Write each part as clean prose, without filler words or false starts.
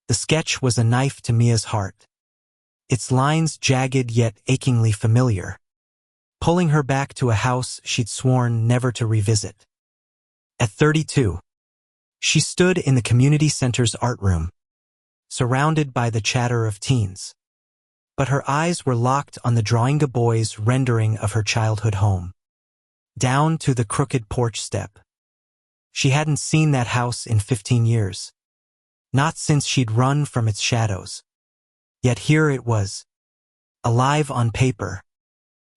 The sketch was a knife to Mia's heart. Its lines jagged yet achingly familiar, pulling her back to a house she'd sworn never to revisit. At 32, she stood in the community center's art room, surrounded by the chatter of teens. But her eyes were locked on the Drawinga boy's rendering of her childhood home. Down to the crooked porch step. She hadn't seen that house in 15 years. Not since she'd run from its shadows. Yet here it was, alive on paper,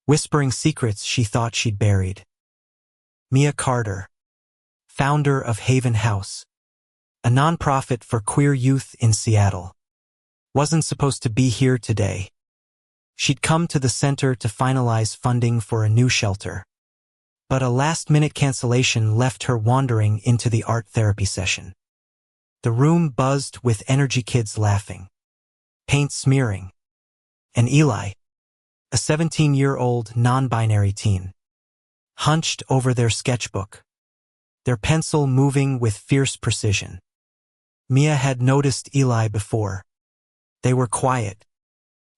whispering secrets she thought she'd buried. Mia Carter, founder of Haven House, a nonprofit for queer youth in Seattle, wasn't supposed to be here today. She'd come to the center to finalize funding for a new shelter. But a last-minute cancellation left her wandering into the art therapy session. The room buzzed with energy kids laughing, paint smearing, and Eli, a 17-year-old non-binary teen, hunched over their sketchbook, their pencil moving with fierce precision. Mia had noticed Eli before. They were quiet,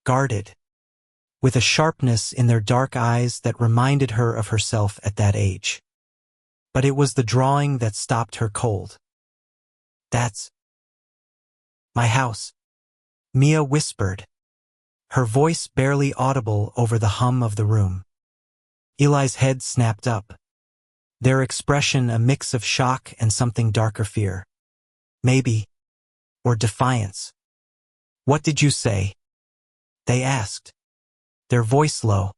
guarded, with a sharpness in their dark eyes that reminded her of herself at that age. But it was the drawing that stopped her cold. "That's my house," Mia whispered, her voice barely audible over the hum of the room. Eli's head snapped up, their expression a mix of shock and something darker fear. Maybe, or defiance. "What did you say?" they asked, their voice low,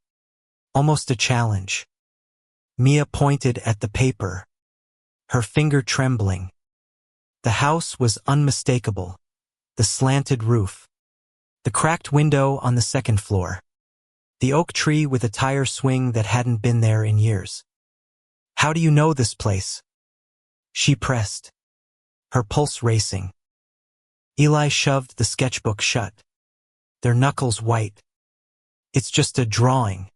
almost a challenge. Mia pointed at the paper, her finger trembling. The house was unmistakable, the slanted roof, the cracked window on the second floor, the oak tree with a tire swing that hadn't been there in years. "How do you know this place?" she pressed, her pulse racing. Eli shoved the sketchbook shut, their knuckles white. "It's just a drawing,"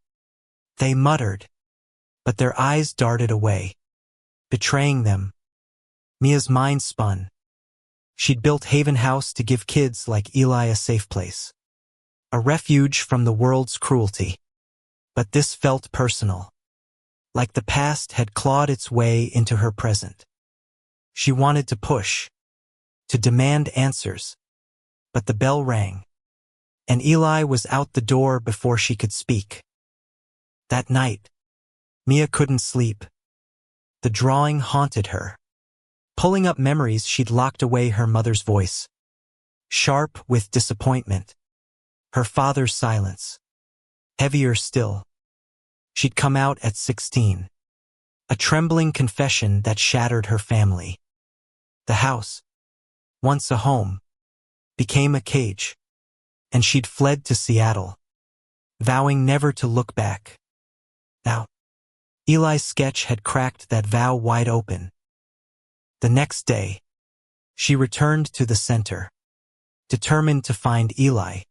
they muttered, but their eyes darted away, betraying them. Mia's mind spun. She'd built Haven House to give kids like Eli a safe place, a refuge from the world's cruelty. But this felt personal, like the past had clawed its way into her present. She wanted to push, to demand answers, but the bell rang, and Eli was out the door before she could speak. That night, Mia couldn't sleep. The drawing haunted her, pulling up memories she'd locked away. Her mother's voice, sharp with disappointment. Her father's silence, heavier still. She'd come out at 16, a trembling confession that shattered her family. The house, once a home, became a cage, and she'd fled to Seattle, vowing never to look back. Now, Eli's sketch had cracked that vow wide open. The next day, she returned to the center, determined to find Eli.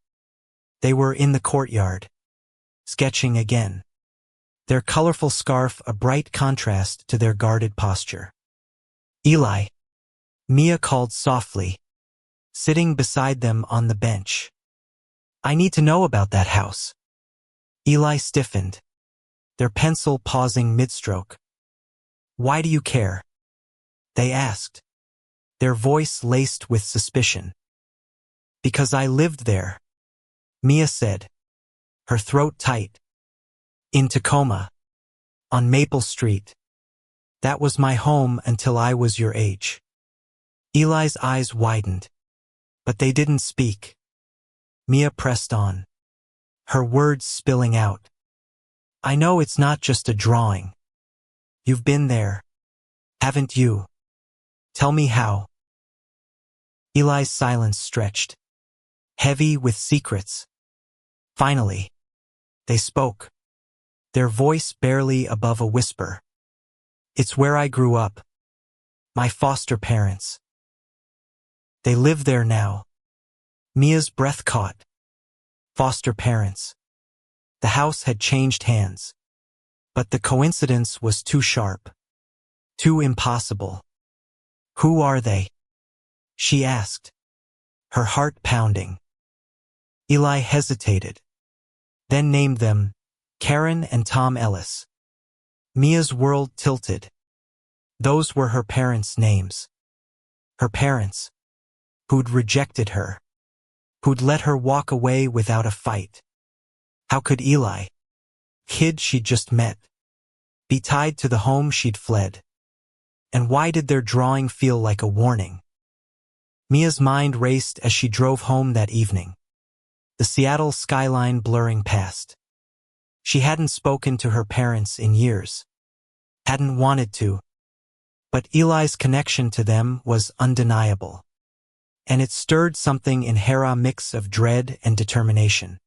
They were in the courtyard, sketching again, their colorful scarf a bright contrast to their guarded posture. "Eli," Mia called softly, sitting beside them on the bench. "I need to know about that house." Eli stiffened, their pencil pausing mid-stroke. "Why do you care?" they asked, their voice laced with suspicion. "Because I lived there," Mia said, her throat tight. "In Tacoma, on Maple Street. That was my home until I was your age." Eli's eyes widened, but they didn't speak. Mia pressed on, her words spilling out. "I know it's not just a drawing. You've been there, haven't you? Tell me how." Eli's silence stretched, heavy with secrets. Finally, they spoke, their voice barely above a whisper. "It's where I grew up. My foster parents. They live there now." Mia's breath caught. Foster parents. The house had changed hands, but the coincidence was too sharp, too impossible. "Who are they?" she asked, her heart pounding. Eli hesitated, then named them Karen and Tom Ellis. Mia's world tilted. Those were her parents' names. Her parents, who'd rejected her, who'd let her walk away without a fight. How could Eli, kid she'd just met, be tied to the home she'd fled? And why did their drawing feel like a warning? Mia's mind raced as she drove home that evening, the Seattle skyline blurring past. She hadn't spoken to her parents in years, hadn't wanted to, but Eli's connection to them was undeniable, and it stirred something in her, a mix of dread and determination.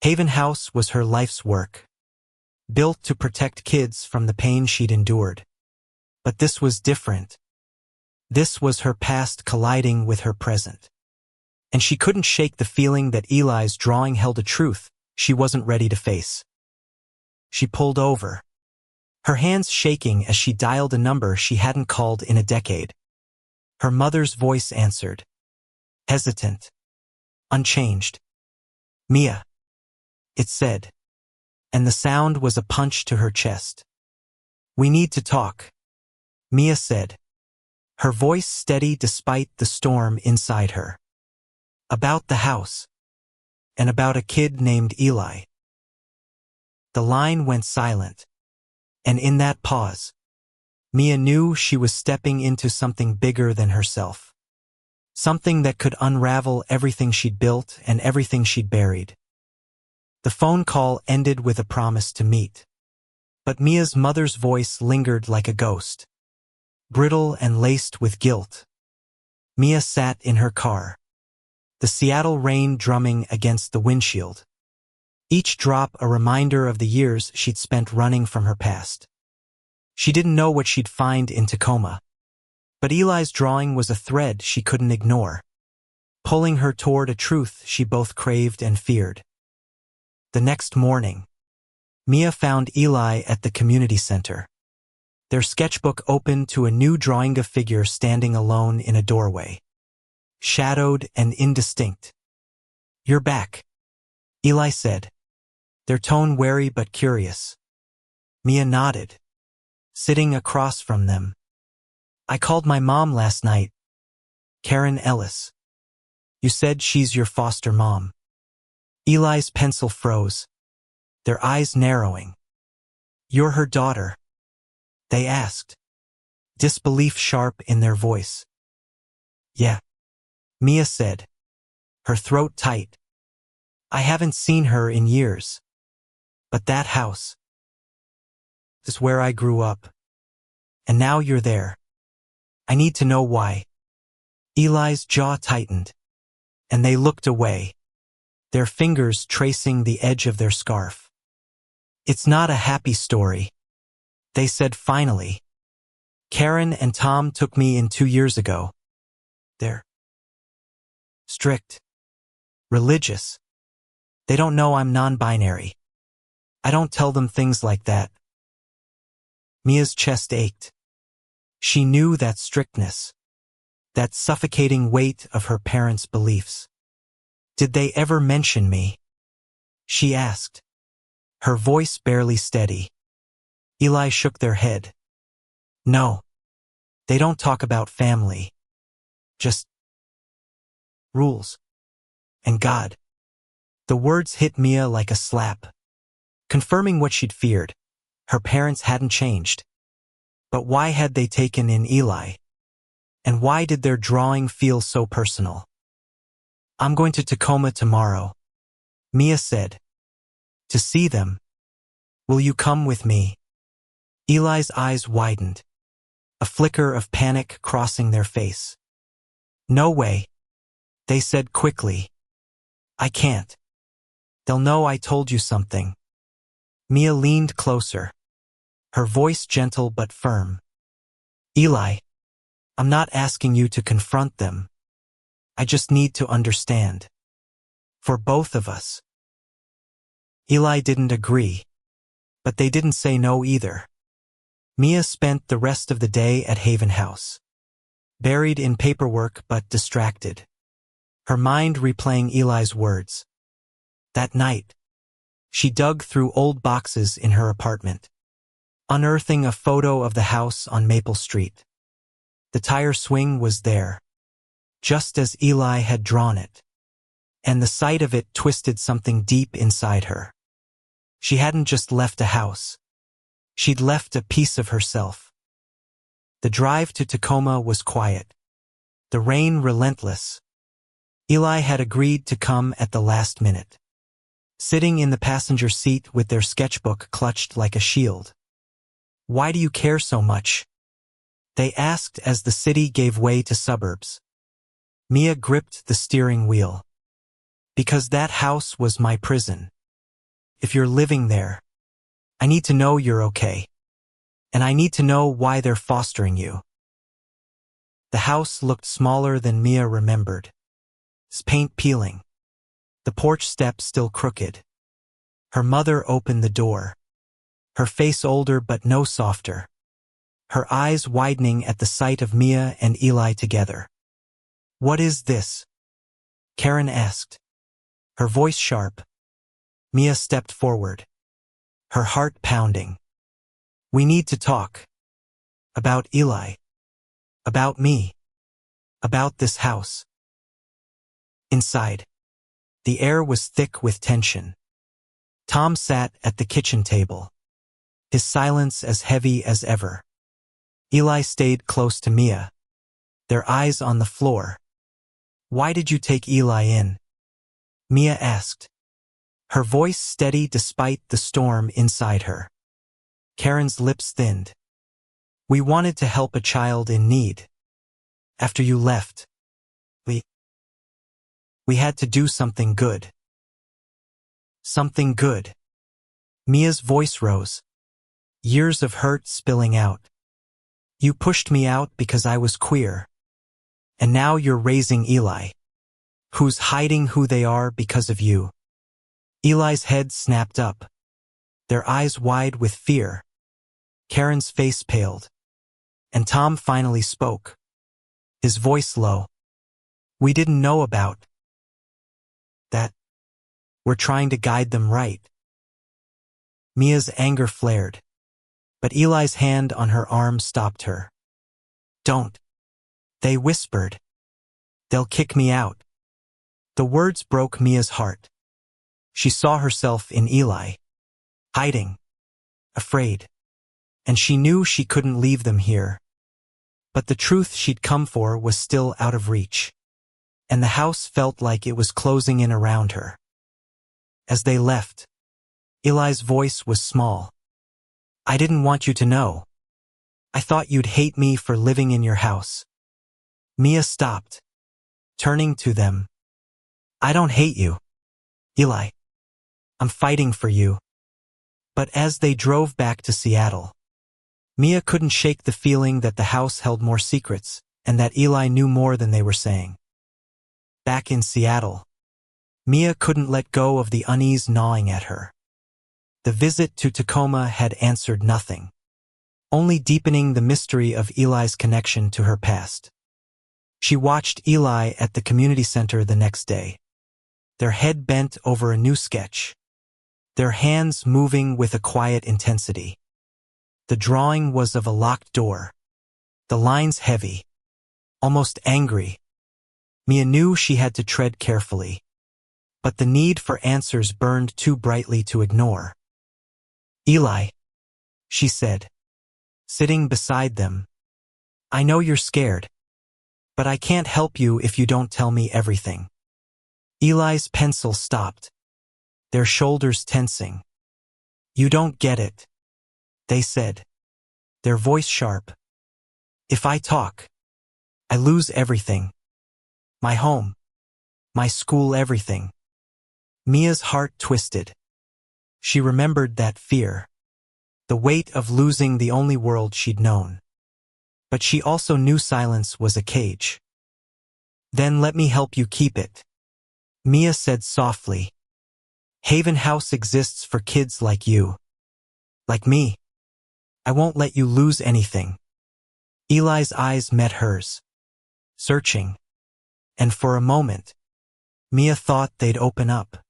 Haven House was her life's work, built to protect kids from the pain she'd endured. But this was different. This was her past colliding with her present. And she couldn't shake the feeling that Eli's drawing held a truth she wasn't ready to face. She pulled over, her hands shaking as she dialed a number she hadn't called in a decade. Her mother's voice answered, hesitant, unchanged. "Mia," it said, and the sound was a punch to her chest. "We need to talk," Mia said, her voice steady despite the storm inside her. "About the house. And about a kid named Eli." The line went silent, and in that pause, Mia knew she was stepping into something bigger than herself. Something that could unravel everything she'd built and everything she'd buried. The phone call ended with a promise to meet. But Mia's mother's voice lingered like a ghost, brittle and laced with guilt. Mia sat in her car, the Seattle rain drumming against the windshield, each drop a reminder of the years she'd spent running from her past. She didn't know what she'd find in Tacoma, but Eli's drawing was a thread she couldn't ignore, pulling her toward a truth she both craved and feared. The next morning, Mia found Eli at the community center, their sketchbook open to a new drawing, a figure standing alone in a doorway, shadowed and indistinct. "You're back," Eli said, their tone wary but curious. Mia nodded, sitting across from them. "I called my mom last night, Karen Ellis. You said she's your foster mom." Eli's pencil froze, their eyes narrowing. "You're her daughter?" they asked, disbelief sharp in their voice. "Yeah," Mia said, her throat tight. "I haven't seen her in years. But that house is where I grew up. And now you're there. I need to know why." Eli's jaw tightened, and they looked away, their fingers tracing the edge of their scarf. "It's not a happy story," they said finally. "Karen and Tom took me in 2 years ago. They're strict, religious. They don't know I'm non-binary. I don't tell them things like that." Mia's chest ached. She knew that strictness, that suffocating weight of her parents' beliefs. "Did they ever mention me?" she asked, her voice barely steady. Eli shook their head. "No, they don't talk about family. Just rules. And God." The words hit Mia like a slap, confirming what she'd feared. Her parents hadn't changed. But why had they taken in Eli? And why did their drawing feel so personal? "I'm going to Tacoma tomorrow," Mia said. "To see them. Will you come with me?" Eli's eyes widened, a flicker of panic crossing their face. "No way," they said quickly. "I can't. They'll know I told you something." Mia leaned closer, her voice gentle but firm. "Eli, I'm not asking you to confront them. I just need to understand. For both of us." Eli didn't agree, but they didn't say no either. Mia spent the rest of the day at Haven House, buried in paperwork but distracted. her mind replaying Eli's words. That night, she dug through old boxes in her apartment, unearthing a photo of the house on Maple Street. The tire swing was there, just as Eli had drawn it, and the sight of it twisted something deep inside her. She hadn't just left a house. She'd left a piece of herself. The drive to Tacoma was quiet, the rain relentless. Eli had agreed to come at the last minute, sitting in the passenger seat with their sketchbook clutched like a shield. "Why do you care so much?" they asked as the city gave way to suburbs. Mia gripped the steering wheel. "Because that house was my prison. If you're living there, I need to know you're okay. And I need to know why they're fostering you." The house looked smaller than Mia remembered. Its paint peeling, the porch step still crooked. Her mother opened the door, her face older but no softer, her eyes widening at the sight of Mia and Eli together. "What is this?" Karen asked, her voice sharp. Mia stepped forward, her heart pounding. "We need to talk. About Eli. About me. About this house." Inside, the air was thick with tension. Tom sat at the kitchen table, his silence as heavy as ever. Eli stayed close to Mia, their eyes on the floor. "Why did you take Eli in?" Mia asked, her voice steady despite the storm inside her. Karen's lips thinned. "We wanted to help a child in need. After you left, we had to do something good." "Something good." Mia's voice rose, years of hurt spilling out. "You pushed me out because I was queer. And now you're raising Eli, who's hiding who they are because of you." Eli's head snapped up, their eyes wide with fear. Karen's face paled, and Tom finally spoke, his voice low. "We didn't know about that. We're trying to guide them right." Mia's anger flared, but Eli's hand on her arm stopped her. "Don't," they whispered. "They'll kick me out." The words broke Mia's heart. She saw herself in Eli, hiding, afraid, and she knew she couldn't leave them here. But the truth she'd come for was still out of reach, and the house felt like it was closing in around her. As they left, Eli's voice was small. "I didn't want you to know. I thought you'd hate me for living in your house." Mia stopped, turning to them. "I don't hate you, Eli. I'm fighting for you." But as they drove back to Seattle, Mia couldn't shake the feeling that the house held more secrets, and that Eli knew more than they were saying. Back in Seattle, Mia couldn't let go of the unease gnawing at her. The visit to Tacoma had answered nothing, only deepening the mystery of Eli's connection to her past. She watched Eli at the community center the next day, their head bent over a new sketch, their hands moving with a quiet intensity. The drawing was of a locked door, the lines heavy, almost angry. Mia knew she had to tread carefully, but the need for answers burned too brightly to ignore. "Eli," she said, sitting beside them, "I know you're scared, but I can't help you if you don't tell me everything." Eli's pencil stopped, their shoulders tensing. "You don't get it," they said, their voice sharp. "If I talk, I lose everything. My home, my school, everything." Mia's heart twisted. She remembered that fear, the weight of losing the only world she'd known. But she also knew silence was a cage. "Then let me help you keep it," Mia said softly. "Haven House exists for kids like you. Like me. I won't let you lose anything." Eli's eyes met hers, searching, and for a moment, Mia thought they'd open up.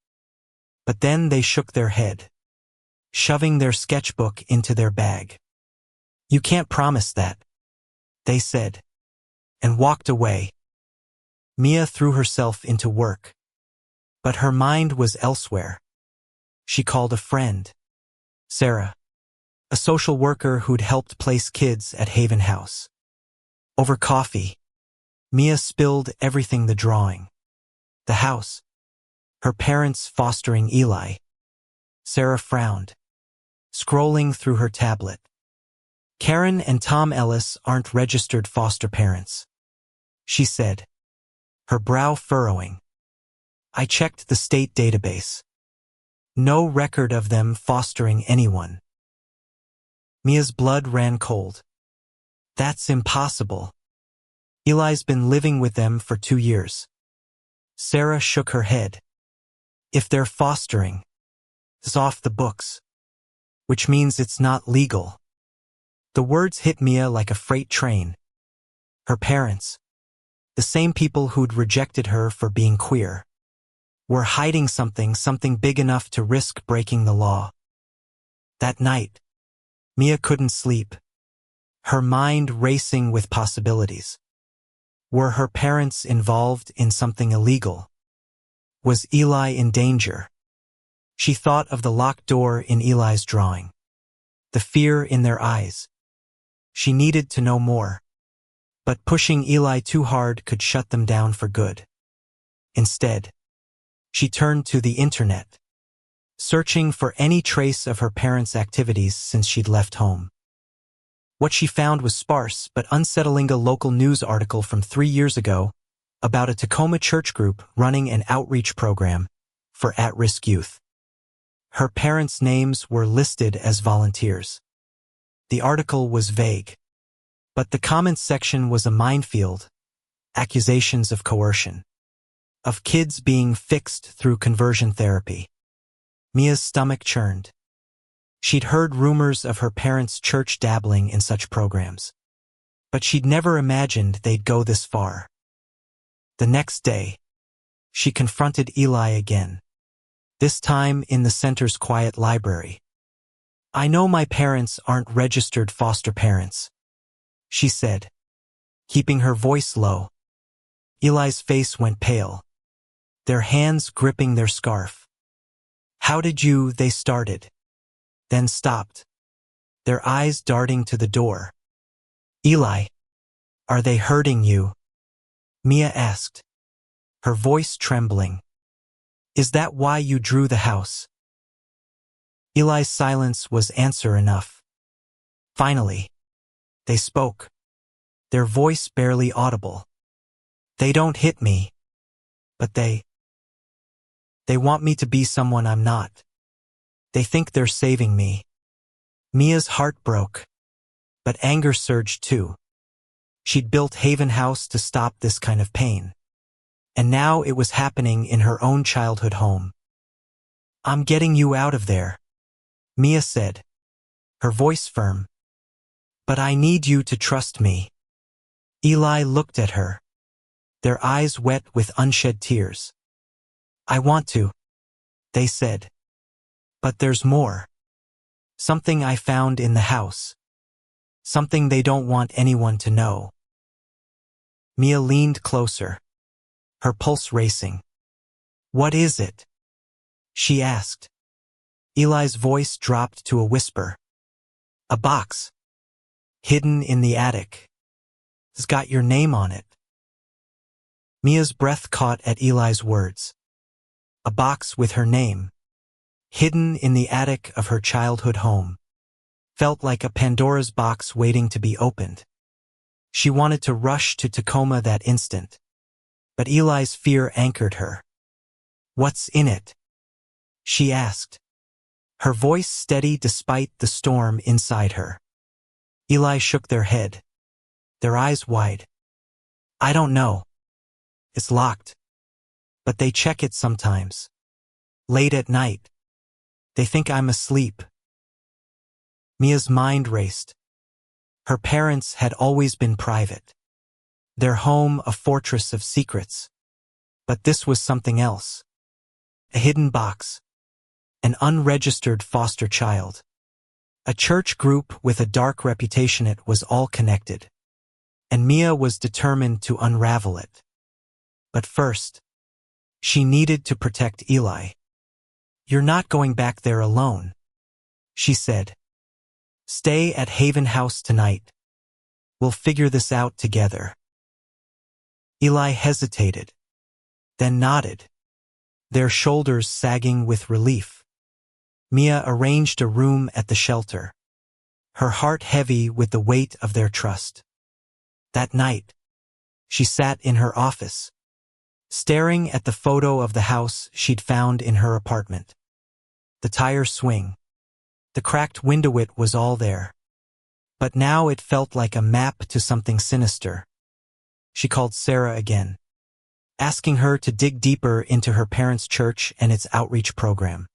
But then they shook their head, shoving their sketchbook into their bag. "You can't promise that," they said, and walked away. Mia threw herself into work. But her mind was elsewhere. She called a friend, Sarah, a social worker who'd helped place kids at Haven House. Over coffee, Mia spilled everything: the drawing, the house, her parents fostering Eli. Sarah frowned, scrolling through her tablet. "Karen and Tom Ellis aren't registered foster parents," she said, her brow furrowing. "I checked the state database. No record of them fostering anyone." Mia's blood ran cold. "That's impossible. Eli's been living with them for 2 years. Sarah shook her head. "If they're fostering, it's off the books, which means it's not legal." The words hit Mia like a freight train. Her parents, the same people who'd rejected her for being queer, were hiding something big enough to risk breaking the law. That night, Mia couldn't sleep, her mind racing with possibilities. Were her parents involved in something illegal? Was Eli in danger? She thought of the locked door in Eli's drawing, the fear in their eyes. She needed to know more. But pushing Eli too hard could shut them down for good. Instead, she turned to the internet, searching for any trace of her parents' activities since she'd left home. What she found was sparse but unsettling: a local news article from 3 years ago about a Tacoma church group running an outreach program for at-risk youth. Her parents' names were listed as volunteers. The article was vague, but the comments section was a minefield: accusations of coercion, of kids being fixed through conversion therapy. Mia's stomach churned. She'd heard rumors of her parents' church dabbling in such programs, but she'd never imagined they'd go this far. The next day, she confronted Eli again, this time in the center's quiet library. "I know my parents aren't registered foster parents," she said, keeping her voice low. Eli's face went pale, their hands gripping their scarf. "How did you—" they started, then stopped, their eyes darting to the door. "Eli, are they hurting you?" Mia asked, her voice trembling. "Is that why you drew the house?" Eli's silence was answer enough. Finally, they spoke, their voice barely audible. "They don't hit me, but they want me to be someone I'm not. They think they're saving me." Mia's heart broke, but anger surged too. She'd built Haven House to stop this kind of pain, and now it was happening in her own childhood home. "I'm getting you out of there," Mia said, her voice firm. "But I need you to trust me." Eli looked at her, their eyes wet with unshed tears. "I want to," they said. "But there's more. Something I found in the house. Something they don't want anyone to know." Mia leaned closer, her pulse racing. "What is it?" she asked. Eli's voice dropped to a whisper. "A box. Hidden in the attic. It's got your name on it." Mia's breath caught at Eli's words. A box with her name, hidden in the attic of her childhood home, felt like a Pandora's box waiting to be opened. She wanted to rush to Tacoma that instant, but Eli's fear anchored her. "What's in it?" she asked, her voice steady despite the storm inside her. Eli shook their head, their eyes wide. "I don't know. It's locked. But they check it sometimes. Late at night. They think I'm asleep." Mia's mind raced. Her parents had always been private, their home a fortress of secrets. But this was something else. A hidden box. An unregistered foster child. A church group with a dark reputation. It was all connected. And Mia was determined to unravel it. But first, she needed to protect Eli. "You're not going back there alone," she said. "Stay at Haven House tonight. We'll figure this out together." Eli hesitated, then nodded, their shoulders sagging with relief. Mia arranged a room at the shelter, her heart heavy with the weight of their trust. That night, she sat in her office, staring at the photo of the house she'd found in her apartment. The tire swing, the cracked window, it was all there. But now it felt like a map to something sinister. She called Sarah again, asking her to dig deeper into her parents' church and its outreach program.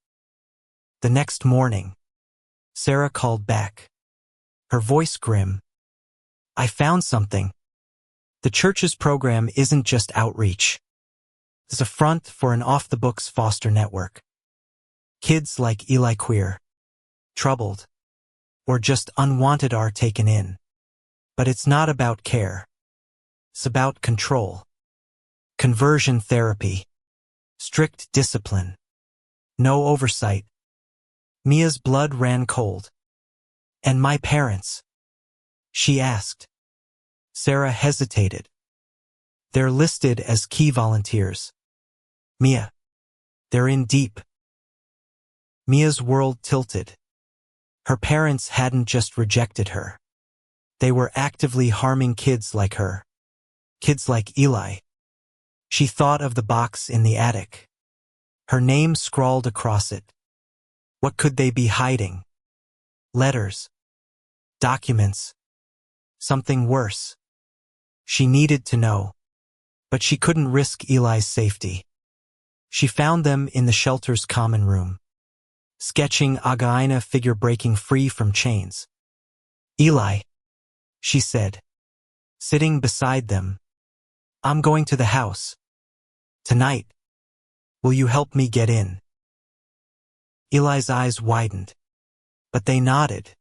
The next morning, Sarah called back, her voice grim. "I found something. The church's program isn't just outreach. It's a front for an off-the-books foster network. Kids like Eli queer, troubled, or just unwanted are taken in. But it's not about care. It's about control. Conversion therapy. Strict discipline. No oversight." Mia's blood ran cold. "And my parents?" she asked. Sarah hesitated. "They're listed as key volunteers." "Mia, they're in deep." Mia's world tilted. Her parents hadn't just rejected her. They were actively harming kids like her. Kids like Eli. She thought of the box in the attic. Her name scrawled across it. What could they be hiding? Letters. Documents. Something worse. She needed to know. But she couldn't risk Eli's safety. She found them in the shelter's common room, sketching Againa figure breaking free from chains. "Eli," she said, sitting beside them, "I'm going to the house. Tonight. Will you help me get in?" Eli's eyes widened, but they nodded.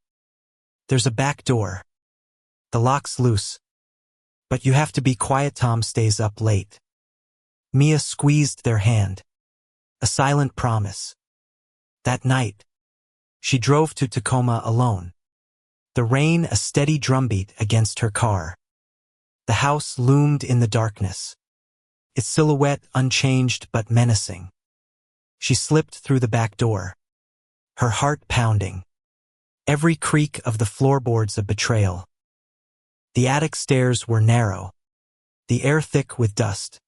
"There's a back door. The lock's loose. But you have to be quiet. Tom stays up late." Mia squeezed their hand. A silent promise. That night, she drove to Tacoma alone. The rain a steady drumbeat against her car. The house loomed in the darkness, its silhouette unchanged but menacing. She slipped through the back door, her heart pounding, every creak of the floorboards a betrayal. The attic stairs were narrow, the air thick with dust.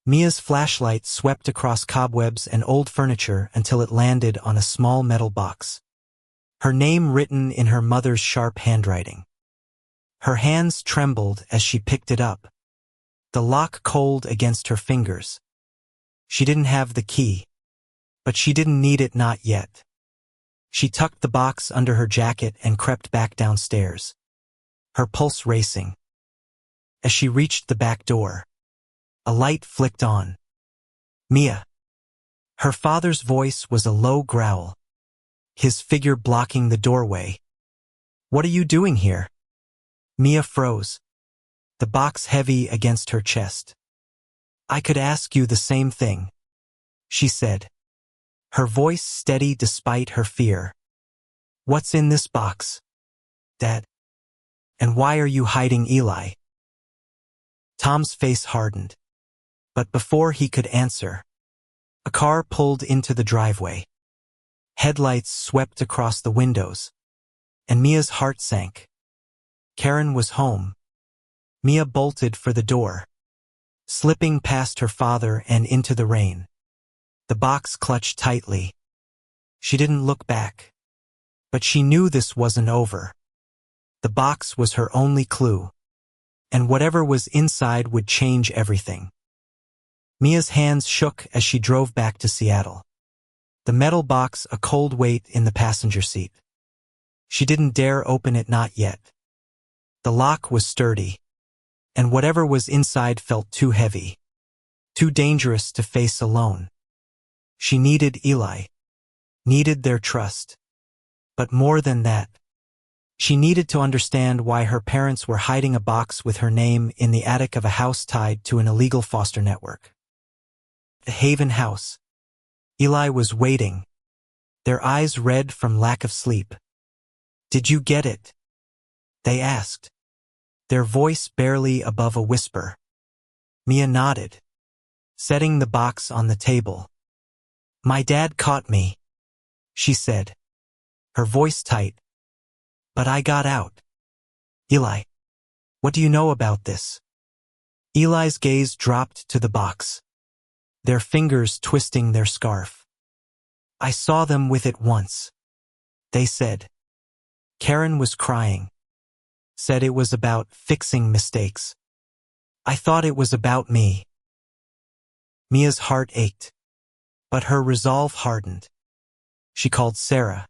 Mia's flashlight swept across cobwebs and old furniture until it landed on a small metal box. Her name written in her mother's sharp handwriting. Her hands trembled as she picked it up, the lock cold against her fingers. She didn't have the key, but she didn't need it, not yet. She tucked the box under her jacket and crept back downstairs, her pulse racing. As she reached the back door, a light flicked on. "Mia." Her father's voice was a low growl, his figure blocking the doorway. "What are you doing here?" Mia froze, the box heavy against her chest. "I could ask you the same thing," she said, her voice steady despite her fear. "What's in this box, Dad? And why are you hiding Eli?" Tom's face hardened. But before he could answer, a car pulled into the driveway. Headlights swept across the windows, and Mia's heart sank. Karen was home. Mia bolted for the door, slipping past her father and into the rain. The box clutched tightly. She didn't look back. But she knew this wasn't over. The box was her only clue, and whatever was inside would change everything. Mia's hands shook as she drove back to Seattle, the metal box a cold weight in the passenger seat. She didn't dare open it, not yet. The lock was sturdy, and whatever was inside felt too heavy. too dangerous to face alone. She needed Eli, needed their trust. But more than that, she needed to understand why her parents were hiding a box with her name in the attic of a house tied to an illegal foster network. The Haven house. Eli was waiting, their eyes red from lack of sleep. "Did you get it?" they asked, their voice barely above a whisper. Mia nodded, setting the box on the table. "My dad caught me," she said, her voice tight. "But I got out." "Eli, what do you know about this?" Eli's gaze dropped to the box, their fingers twisting their scarf. "I saw them with it once," they said. Karen was crying, said it was about fixing mistakes. "I thought it was about me." Mia's heart ached, but her resolve hardened. She called Sarah,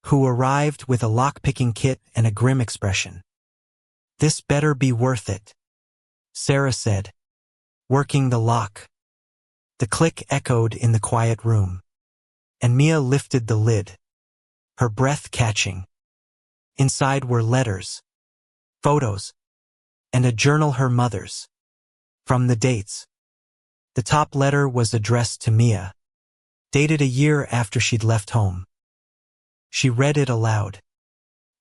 who arrived with a lock-picking kit and a grim expression. "This better be worth it," Sarah said, working the lock. The click echoed in the quiet room, and Mia lifted the lid, her breath catching. Inside were letters, photos, and a journal her mother's. From the dates. The top letter was addressed to Mia, dated a year after she'd left home. She read it aloud,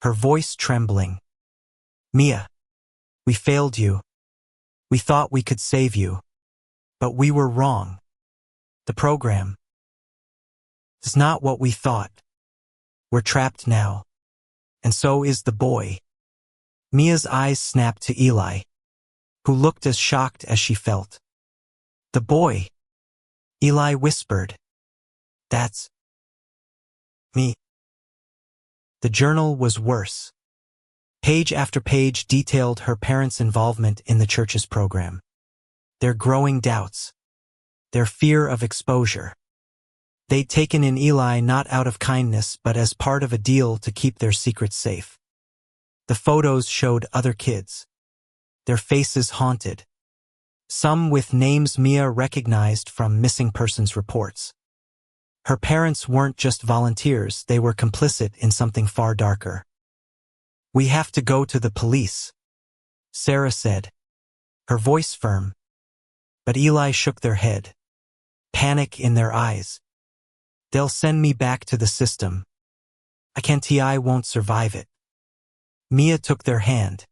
her voice trembling. "Mia, we failed you. We thought we could save you, but we were wrong. The program is not what we thought. We're trapped now, and so is the boy." Mia's eyes snapped to Eli, who looked as shocked as she felt. "The boy," Eli whispered. "That's me." The journal was worse. Page after page detailed her parents' involvement in the church's program, their growing doubts, their fear of exposure. They'd taken in Eli not out of kindness but as part of a deal to keep their secrets safe. The photos showed other kids, their faces haunted, some with names Mia recognized from missing persons reports. Her parents weren't just volunteers, they were complicit in something far darker. "We have to go to the police," Sarah said, her voice firm. But Eli shook their head, panic in their eyes. "They'll send me back to the system. I won't survive it." Mia took their hand,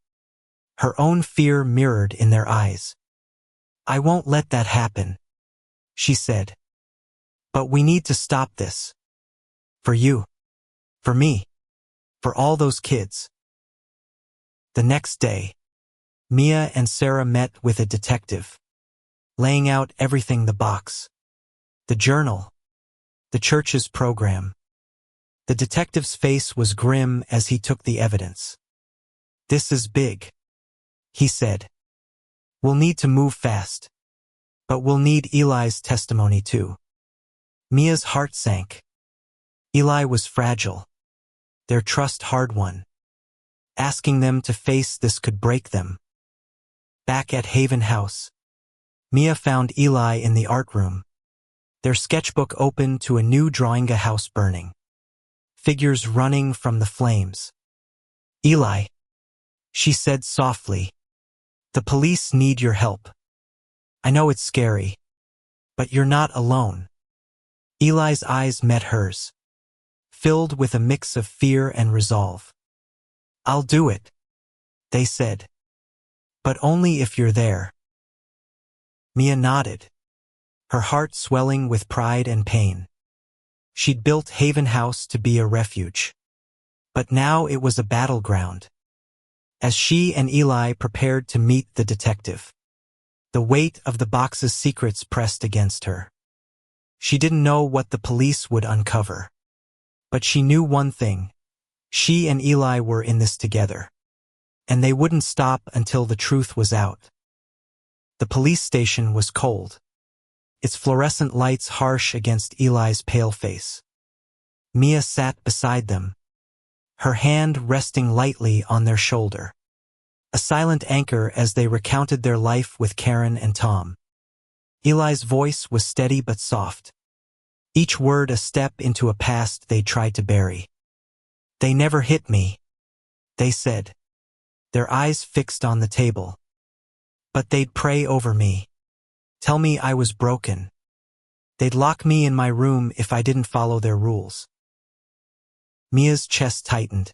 her own fear mirrored in their eyes. "I won't let that happen," she said. "But we need to stop this. For you. For me. For all those kids." The next day, Mia and Sarah met with a detective, laying out everything: the box, the journal, the church's program. The detective's face was grim as he took the evidence. "This is big," he said. "We'll need to move fast. But we'll need Eli's testimony too." Mia's heart sank. Eli was fragile, their trust hard-won. Asking them to face this could break them. Back at Haven House, Mia found Eli in the art room, their sketchbook open to a new drawing: a house burning, figures running from the flames. "Eli," she said softly, "the police need your help. I know it's scary, but you're not alone." Eli's eyes met hers, filled with a mix of fear and resolve. "I'll do it," they said. "But only if you're there." Mia nodded, her heart swelling with pride and pain. She'd built Haven House to be a refuge, but now it was a battleground. As she and Eli prepared to meet the detective, the weight of the box's secrets pressed against her. She didn't know what the police would uncover, but she knew one thing: she and Eli were in this together, and they wouldn't stop until the truth was out. The police station was cold, its fluorescent lights harsh against Eli's pale face. Mia sat beside them, her hand resting lightly on their shoulder, a silent anchor as they recounted their life with Karen and Tom. Eli's voice was steady but soft. Each word a step into a past they tried to bury. They never hit me, they said, their eyes fixed on the table. But they'd pray over me, tell me I was broken. They'd lock me in my room if I didn't follow their rules. Mia's chest tightened.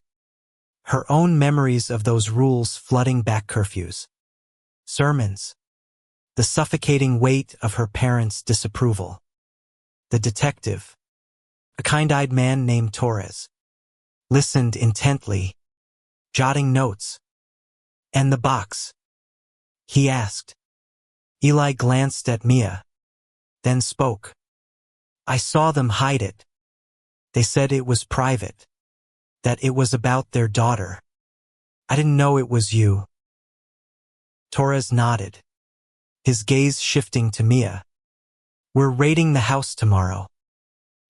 Her own memories of those rules flooding back curfews. Sermons. The suffocating weight of her parents' disapproval. The detective, a kind-eyed man named Torres, listened intently, jotting notes. And the box? He asked. Eli glanced at Mia, then spoke. I saw them hide it. They said it was private, that it was about their daughter. I didn't know it was you. Torres nodded, his gaze shifting to Mia. We're raiding the house tomorrow.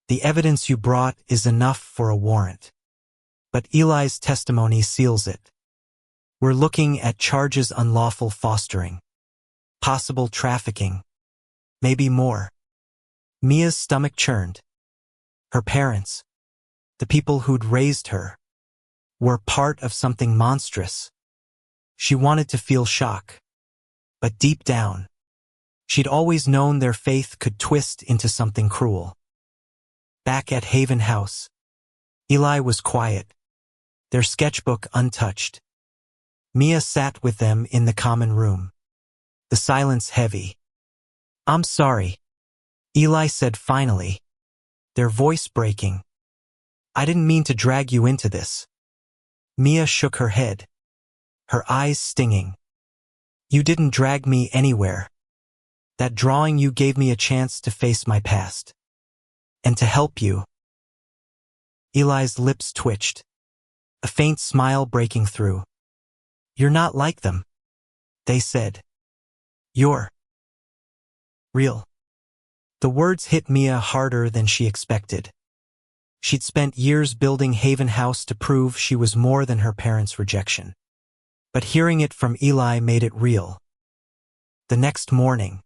The evidence you brought is enough for a warrant. But Eli's testimony seals it. We're looking at charges unlawful fostering, possible trafficking, maybe more. Mia's stomach churned. Her parents, the people who'd raised her, were part of something monstrous. She wanted to feel shock. But deep down, she'd always known their faith could twist into something cruel. Back at Haven House, Eli was quiet, their sketchbook untouched. Mia sat with them in the common room, the silence heavy. I'm sorry, Eli said finally, their voice breaking. I didn't mean to drag you into this. Mia shook her head, her eyes stinging. You didn't drag me anywhere. That drawing you gave me a chance to face my past. And to help you. Eli's lips twitched, a faint smile breaking through. You're not like them, they said. You're real. The words hit Mia harder than she expected. She'd spent years building Haven House to prove she was more than her parents' rejection. But hearing it from Eli made it real. The next morning,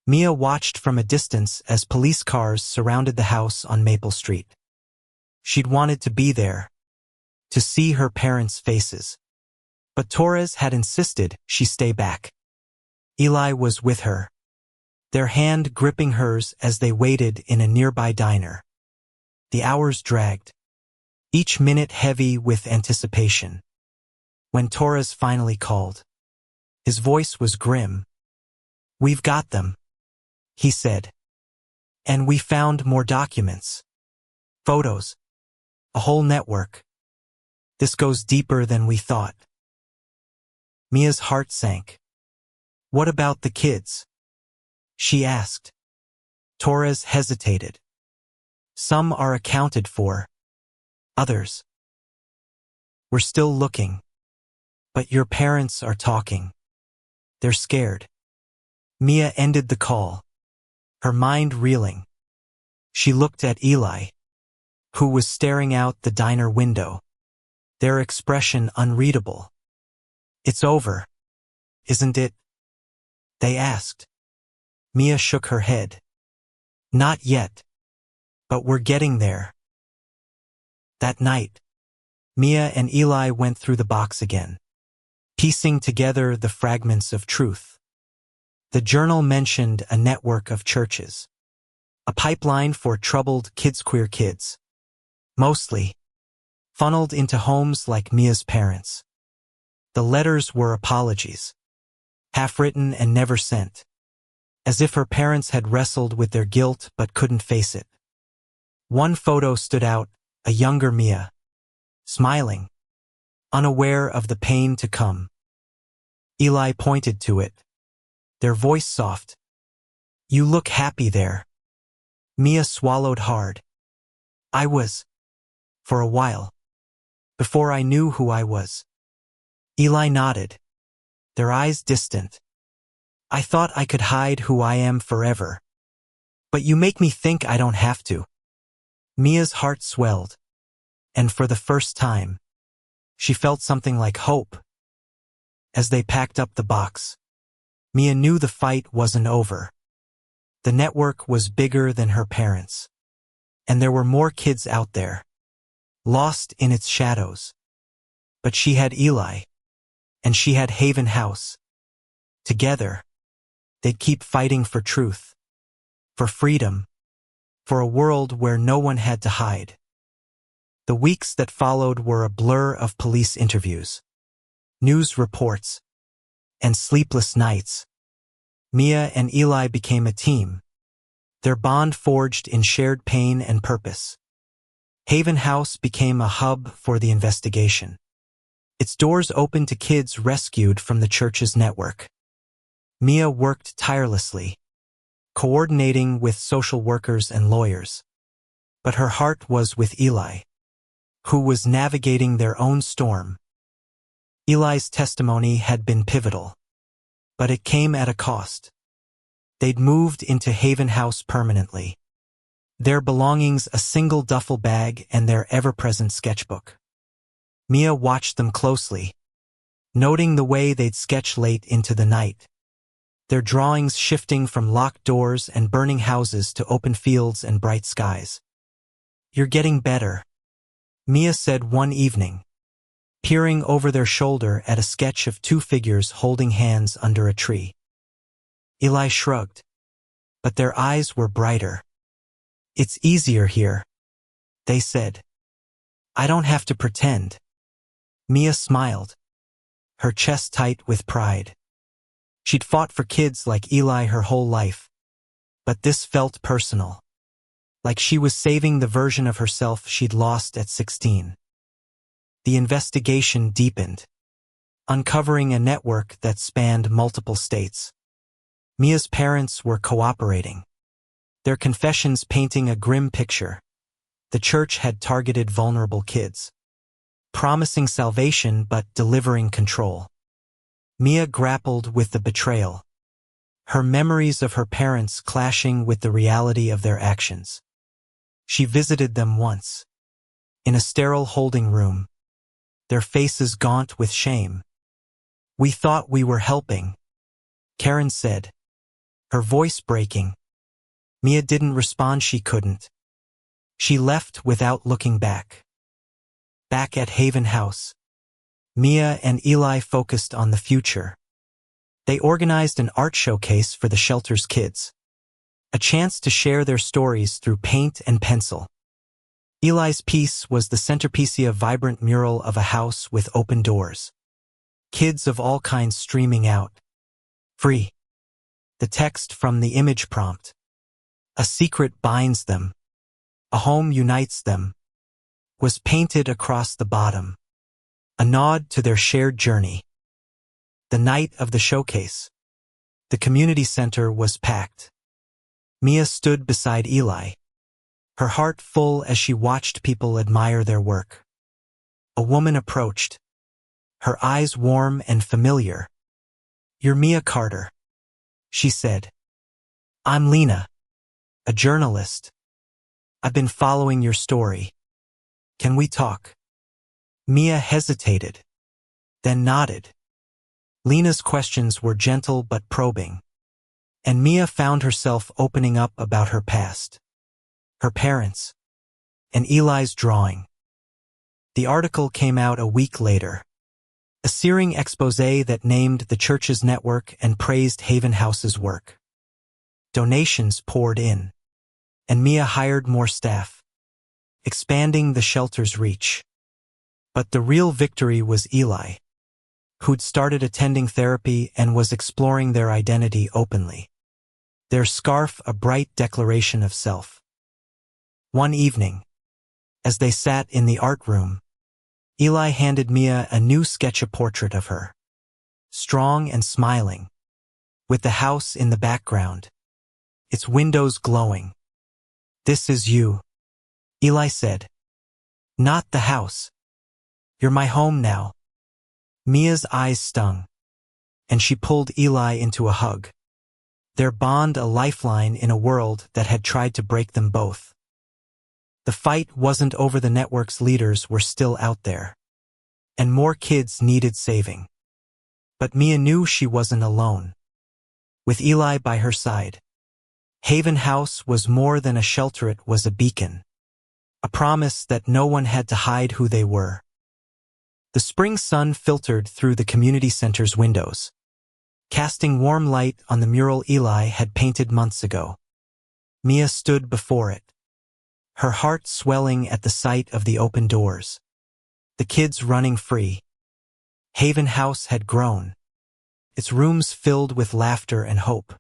Mia watched from a distance as police cars surrounded the house on Maple Street. She'd wanted to be there, to see her parents' faces. But Torres had insisted she stay back. Eli was with her, their hand gripping hers as they waited in a nearby diner. The hours dragged, each minute heavy with anticipation. When Torres finally called, his voice was grim. We've got them, he said. And we found more documents. Photos. A whole network. This goes deeper than we thought. Mia's heart sank. What about the kids? She asked. Torres hesitated. Some are accounted for. Others. We're still looking. But your parents are talking. They're scared. Mia ended the call, her mind reeling. She looked at Eli, who was staring out the diner window, their expression unreadable. It's over, isn't it? They asked. Mia shook her head. Not yet. But we're getting there. That night, Mia and Eli went through the box again, piecing together the fragments of truth. The journal mentioned a network of churches, a pipeline for troubled queer kids, mostly funneled into homes like Mia's parents. The letters were apologies, half-written and never sent, as if her parents had wrestled with their guilt but couldn't face it. One photo stood out, a younger Mia, smiling, unaware of the pain to come. Eli pointed to it, their voice soft. You look happy there. Mia swallowed hard. I was. For a while. Before I knew who I was. Eli nodded, their eyes distant. I thought I could hide who I am forever. But you make me think I don't have to. Mia's heart swelled. And for the first time, she felt something like hope. As they packed up the box, Mia knew the fight wasn't over. The network was bigger than her parents. And there were more kids out there, lost in its shadows. But she had Eli, and she had Haven House. Together, they'd keep fighting for truth, for freedom, for a world where no one had to hide. The weeks that followed were a blur of police interviews, news reports, and sleepless nights. Mia and Eli became a team, their bond forged in shared pain and purpose. Haven House became a hub for the investigation. Its doors opened to kids rescued from the church's network. Mia worked tirelessly, coordinating with social workers and lawyers. But her heart was with Eli, who was navigating their own storm. Eli's testimony had been pivotal, but it came at a cost. They'd moved into Haven House permanently, their belongings a single duffel bag and their ever-present sketchbook. Mia watched them closely, noting the way they'd sketch late into the night, their drawings shifting from locked doors and burning houses to open fields and bright skies. "You're getting better," Mia said one evening, peering over their shoulder at a sketch of two figures holding hands under a tree. Eli shrugged, but their eyes were brighter. "It's easier here," they said. "I don't have to pretend." Mia smiled, her chest tight with pride. She'd fought for kids like Eli her whole life, but this felt personal, like she was saving the version of herself she'd lost at 16. The investigation deepened, uncovering a network that spanned multiple states. Mia's parents were cooperating, their confessions painting a grim picture. The church had targeted vulnerable kids, promising salvation but delivering control. Mia grappled with the betrayal, her memories of her parents clashing with the reality of their actions. She visited them once, in a sterile holding room, their faces gaunt with shame. "We thought we were helping," Karen said, her voice breaking. Mia didn't respond. She couldn't. She left without looking back. Back at Haven House, Mia and Eli focused on the future. They organized an art showcase for the shelter's kids, a chance to share their stories through paint and pencil. Eli's piece was the centerpiece, a vibrant mural of a house with open doors, kids of all kinds streaming out. "Free." The text from the image prompt. "A secret binds them. A home unites them," was painted across the bottom, a nod to their shared journey. The night of the showcase, the community center was packed. Mia stood beside Eli, her heart full as she watched people admire their work. A woman approached, her eyes warm and familiar. "You're Mia Carter," she said. "I'm Lena, a journalist. I've been following your story. Can we talk?" Mia hesitated, then nodded. Lena's questions were gentle but probing, and Mia found herself opening up about her past, her parents, and Eli's drawing. The article came out a week later, a searing exposé that named the church's network and praised Haven House's work. Donations poured in, and Mia hired more staff, expanding the shelter's reach. But the real victory was Eli, who'd started attending therapy and was exploring their identity openly, their scarf a bright declaration of self. One evening, as they sat in the art room, Eli handed Mia a new sketch, a portrait of her, strong and smiling, with the house in the background, its windows glowing. "This is you," Eli said. "Not the house. You're my home now." Mia's eyes stung, and she pulled Eli into a hug, their bond a lifeline in a world that had tried to break them both. The fight wasn't over. The network's leaders were still out there, and more kids needed saving. But Mia knew she wasn't alone. With Eli by her side, Haven House was more than a shelter, it was a beacon. A promise that no one had to hide who they were. The spring sun filtered through the community center's windows, casting warm light on the mural Eli had painted months ago. Mia stood before it, her heart swelling at the sight of the open doors. The kids running free. Haven House had grown, its rooms filled with laughter and hope.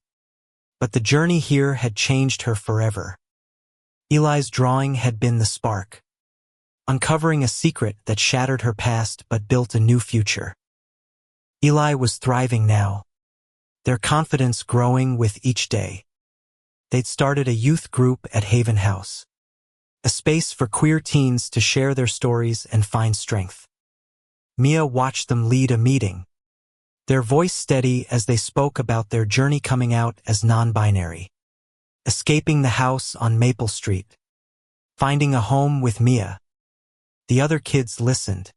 But the journey here had changed her forever. Eli's drawing had been the spark, uncovering a secret that shattered her past but built a new future. Eli was thriving now, their confidence growing with each day. They'd started a youth group at Haven House, a space for queer teens to share their stories and find strength. Mia watched them lead a meeting, their voice steady as they spoke about their journey coming out as non-binary, escaping the house on Maple Street, finding a home with Mia. The other kids listened,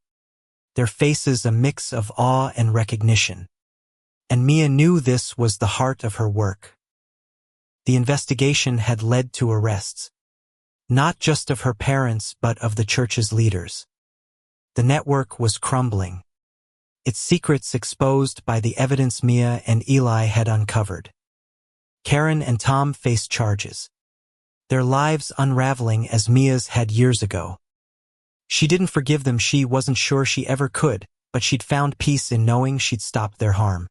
their faces a mix of awe and recognition. And Mia knew this was the heart of her work. The investigation had led to arrests, not just of her parents but of the church's leaders. The network was crumbling, its secrets exposed by the evidence Mia and Eli had uncovered. Karen and Tom faced charges, their lives unraveling as Mia's had years ago. She didn't forgive them, she wasn't sure she ever could, but she'd found peace in knowing she'd stopped their harm.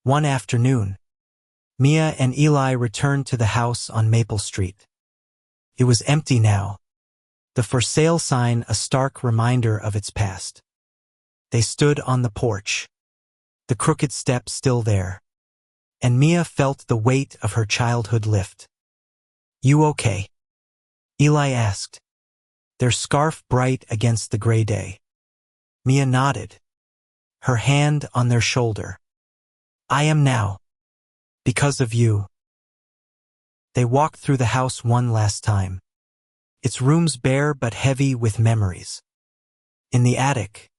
One afternoon, Mia and Eli returned to the house on Maple Street. It was empty now, the for sale sign a stark reminder of its past. They stood on the porch, the crooked steps still there, and Mia felt the weight of her childhood lift. "You okay?" Eli asked, their scarf bright against the gray day. Mia nodded, her hand on their shoulder. "I am now. Because of you." They walked through the house one last time, its rooms bare but heavy with memories. In the attic,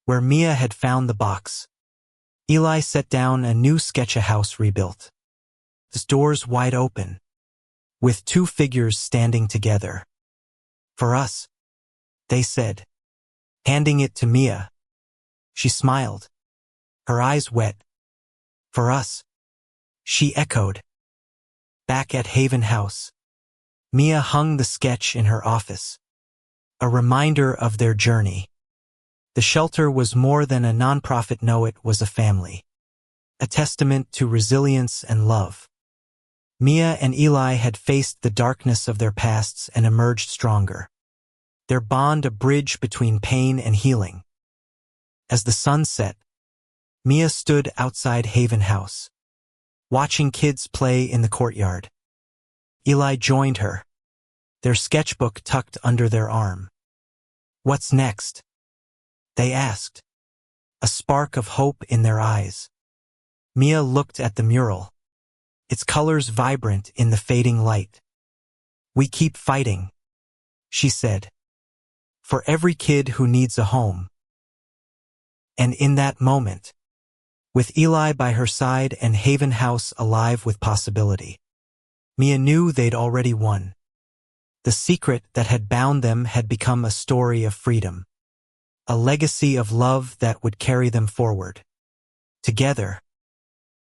where Mia had found the box, Eli set down a new sketch, a house rebuilt, its doors wide open, with two figures standing together. "For us," they said, handing it to Mia. She smiled, her eyes wet. "For us," she echoed. Back at Haven House, Mia hung the sketch in her office, a reminder of their journey. The shelter was more than a nonprofit, no, it was a family, a testament to resilience and love. Mia and Eli had faced the darkness of their pasts and emerged stronger, their bond a bridge between pain and healing. As the sun set, Mia stood outside Haven House, watching kids play in the courtyard. Eli joined her, their sketchbook tucked under their arm. "What's next?" they asked, a spark of hope in their eyes. Mia looked at the mural, its colors vibrant in the fading light. "We keep fighting," she said, "for every kid who needs a home." And in that moment, with Eli by her side and Haven House alive with possibility, Mia knew they'd already won. The secret that had bound them had become a story of freedom, a legacy of love that would carry them forward. Together,